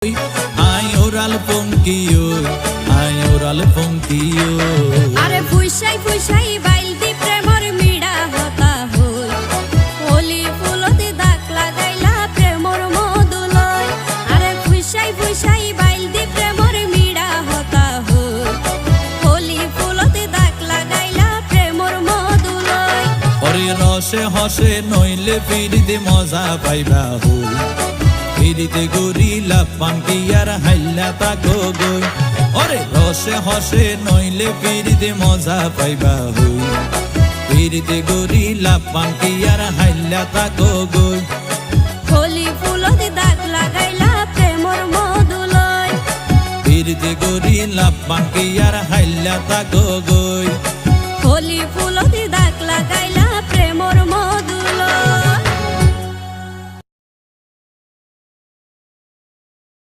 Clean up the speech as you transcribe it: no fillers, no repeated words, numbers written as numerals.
Ay oral ponkiyo, ay oral ponkiyo. আরে ফুইসাই ফুইসাই বাইলদি প্রেমর মিড়া হতা হই হোলি ফুলতে দাগ লাগাইলা প্রেমর মধুলয় আরে ফুইসাই ফুইসাই বাইলদি প্রেমর মিড়া হতা হই হোলি ফুলতে দাগ লাগাইলা প্রেমর মধুলয় ওরে রসে হসে নইলে ফিরিতে মজা পাইবা হই ফিরিতে গরিলা পানকি আর হাইলা তাকো গই ওরে রসে হসে নইলে ফিরিতে মজা পাইবা হই ফিরিতে গরিলা পানকি আর হাইলা তাকো গই হোলি ফুলতে দাগ লাগাইলা প্রেমর মধুলয় ফিরিতে গরিলা পানকি আর হাইলা তাকো গই হোলি